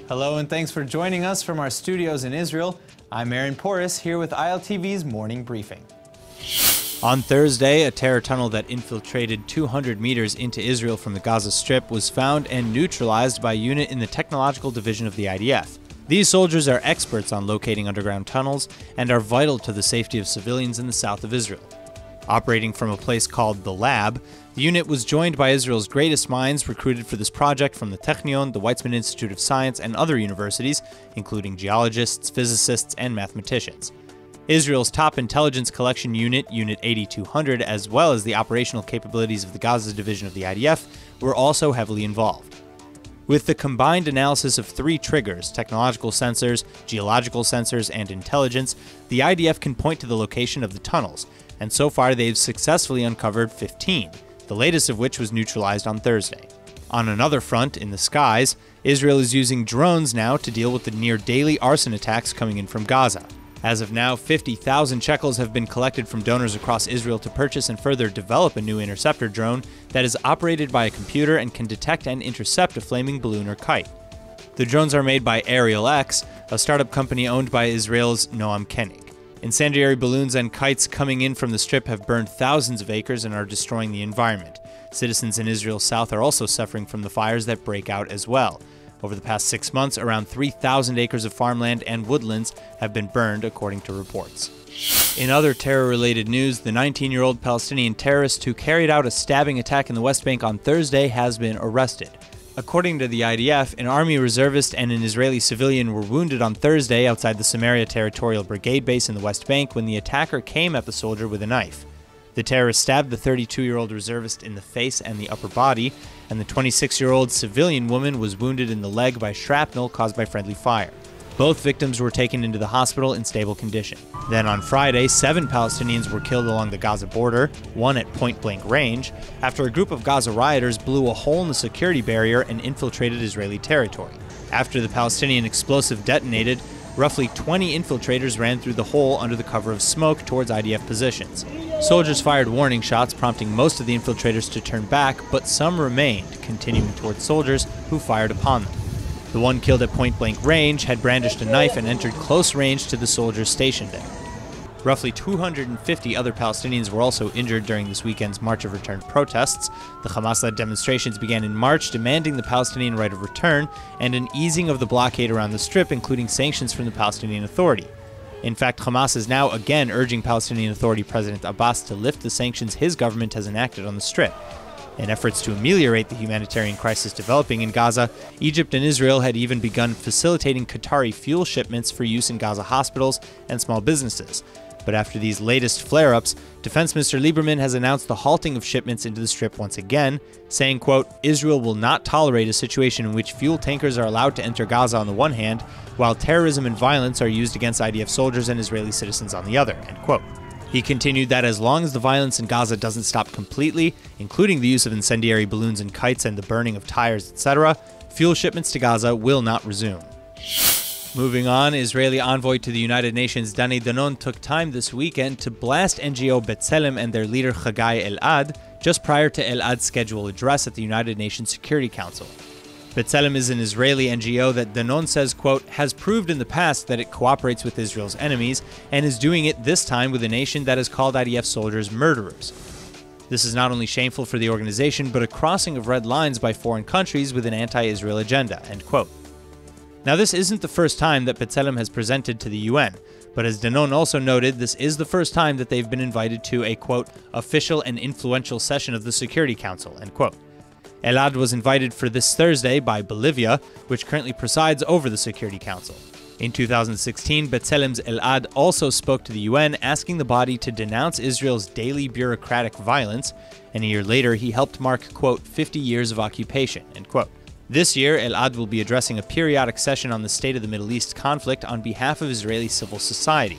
Hello and thanks for joining us from our studios in Israel. I'm Aaron Porras here with ILTV's morning briefing. On Thursday, a terror tunnel that infiltrated 200 meters into Israel from the Gaza Strip was found and neutralized by a unit in the technological division of the IDF. These soldiers are experts on locating underground tunnels and are vital to the safety of civilians in the south of Israel. Operating from a place called The Lab, the unit was joined by Israel's greatest minds recruited for this project from the Technion, the Weizmann Institute of Science, and other universities, including geologists, physicists, and mathematicians. Israel's top intelligence collection unit, Unit 8200, as well as the operational capabilities of the Gaza division of the IDF, were also heavily involved. With the combined analysis of three triggers, technological sensors, geological sensors, and intelligence, the IDF can point to the location of the tunnels, and so far they've successfully uncovered 15, the latest of which was neutralized on Thursday. On another front, in the skies, Israel is using drones now to deal with the near-daily arson attacks coming in from Gaza. As of now, 50,000 shekels have been collected from donors across Israel to purchase and further develop a new interceptor drone that is operated by a computer and can detect and intercept a flaming balloon or kite. The drones are made by Aerial X, a startup company owned by Israel's Noam Koenig. Incendiary balloons and kites coming in from the Strip have burned thousands of acres and are destroying the environment. Citizens in Israel's south are also suffering from the fires that break out as well. Over the past 6 months, around 3,000 acres of farmland and woodlands have been burned, according to reports. In other terror-related news, the 19-year-old Palestinian terrorist who carried out a stabbing attack in the West Bank on Thursday has been arrested. According to the IDF, an army reservist and an Israeli civilian were wounded on Thursday outside the Samaria Territorial Brigade base in the West Bank when the attacker came at the soldier with a knife. The terrorist stabbed the 32-year-old reservist in the face and the upper body, and the 26-year-old civilian woman was wounded in the leg by shrapnel caused by friendly fire. Both victims were taken into the hospital in stable condition. Then on Friday, 7 Palestinians were killed along the Gaza border, one at point-blank range, after a group of Gaza rioters blew a hole in the security barrier and infiltrated Israeli territory. After the Palestinian explosive detonated, roughly 20 infiltrators ran through the hole under the cover of smoke towards IDF positions. Soldiers fired warning shots, prompting most of the infiltrators to turn back, but some remained, continuing towards soldiers who fired upon them. The one killed at point-blank range had brandished a knife and entered close range to the soldiers stationed there. Roughly 250 other Palestinians were also injured during this weekend's March of Return protests. The Hamas-led demonstrations began in March, demanding the Palestinian right of return and an easing of the blockade around the Strip, including sanctions from the Palestinian Authority. In fact, Hamas is now again urging Palestinian Authority President Abbas to lift the sanctions his government has enacted on the Strip. In efforts to ameliorate the humanitarian crisis developing in Gaza, Egypt and Israel had even begun facilitating Qatari fuel shipments for use in Gaza hospitals and small businesses. But after these latest flare-ups, Defense Minister Lieberman has announced the halting of shipments into the Strip once again, saying, quote, Israel will not tolerate a situation in which fuel tankers are allowed to enter Gaza on the one hand, while terrorism and violence are used against IDF soldiers and Israeli citizens on the other, end quote. He continued that as long as the violence in Gaza doesn't stop completely, including the use of incendiary balloons and kites and the burning of tires, etc., fuel shipments to Gaza will not resume. Moving on, Israeli envoy to the United Nations Dani Danon took time this weekend to blast NGO B'Tselem and their leader Chagai Elad just prior to Elad's scheduled address at the United Nations Security Council. B'Tselem is an Israeli NGO that Danon says, quote, has proved in the past that it cooperates with Israel's enemies and is doing it this time with a nation that has called IDF soldiers murderers. This is not only shameful for the organization, but a crossing of red lines by foreign countries with an anti-Israel agenda, end quote. Now, this isn't the first time that B'Tselem has presented to the UN, but as Danon also noted, this is the first time that they've been invited to a, quote, official and influential session of the Security Council, end quote. Elad was invited for this Thursday by Bolivia, which currently presides over the Security Council. In 2016, B'Tselem's Elad also spoke to the UN, asking the body to denounce Israel's daily bureaucratic violence, and a year later he helped mark, quote, 50 years of occupation, end quote. This year, Elad will be addressing a periodic session on the state of the Middle East conflict on behalf of Israeli civil society.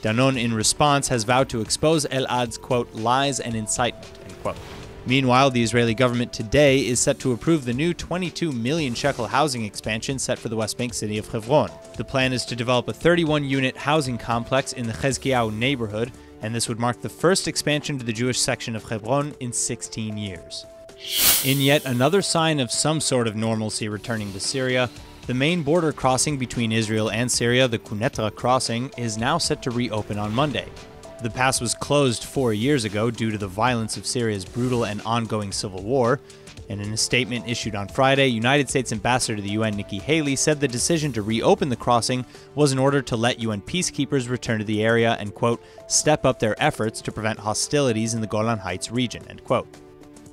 Danon, in response, has vowed to expose Elad's, quote, lies and incitement, end quote. Meanwhile, the Israeli government today is set to approve the new 22 million shekel housing expansion set for the West Bank city of Hebron. The plan is to develop a 31-unit housing complex in the Chezkiyahu neighborhood, and this would mark the first expansion to the Jewish section of Hebron in 16 years. In yet another sign of some sort of normalcy returning to Syria, The main border crossing between Israel and Syria, the Quneitra crossing, is now set to reopen on Monday. The pass was closed 4 years ago due to the violence of Syria's brutal and ongoing civil war, and in a statement issued on Friday, United States Ambassador to the UN Nikki Haley said the decision to reopen the crossing was in order to let UN peacekeepers return to the area and, quote, step up their efforts to prevent hostilities in the Golan Heights region, end quote.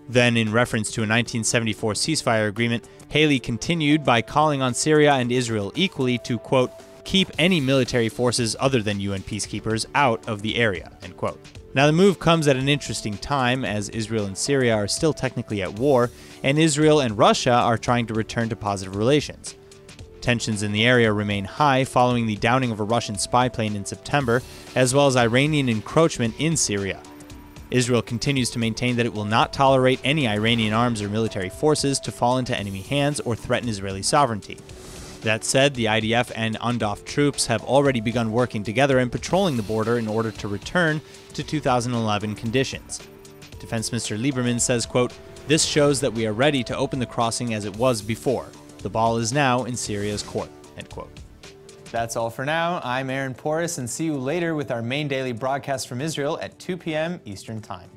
Then, in reference to a 1974 ceasefire agreement, Haley continued by calling on Syria and Israel equally to, quote, keep any military forces other than UN peacekeepers out of the area, end quote. Now, the move comes at an interesting time, as Israel and Syria are still technically at war, and Israel and Russia are trying to return to positive relations. Tensions in the area remain high following the downing of a Russian spy plane in September, as well as Iranian encroachment in Syria. Israel continues to maintain that it will not tolerate any Iranian arms or military forces to fall into enemy hands or threaten Israeli sovereignty. That said, the IDF and UNDOF troops have already begun working together and patrolling the border in order to return to 2011 conditions. Defense Minister Lieberman says, quote, this shows that we are ready to open the crossing as it was before. The ball is now in Syria's court, end quote. That's all for now. I'm Aaron Porras, and see you later with our main daily broadcast from Israel at 2 p.m. Eastern Time.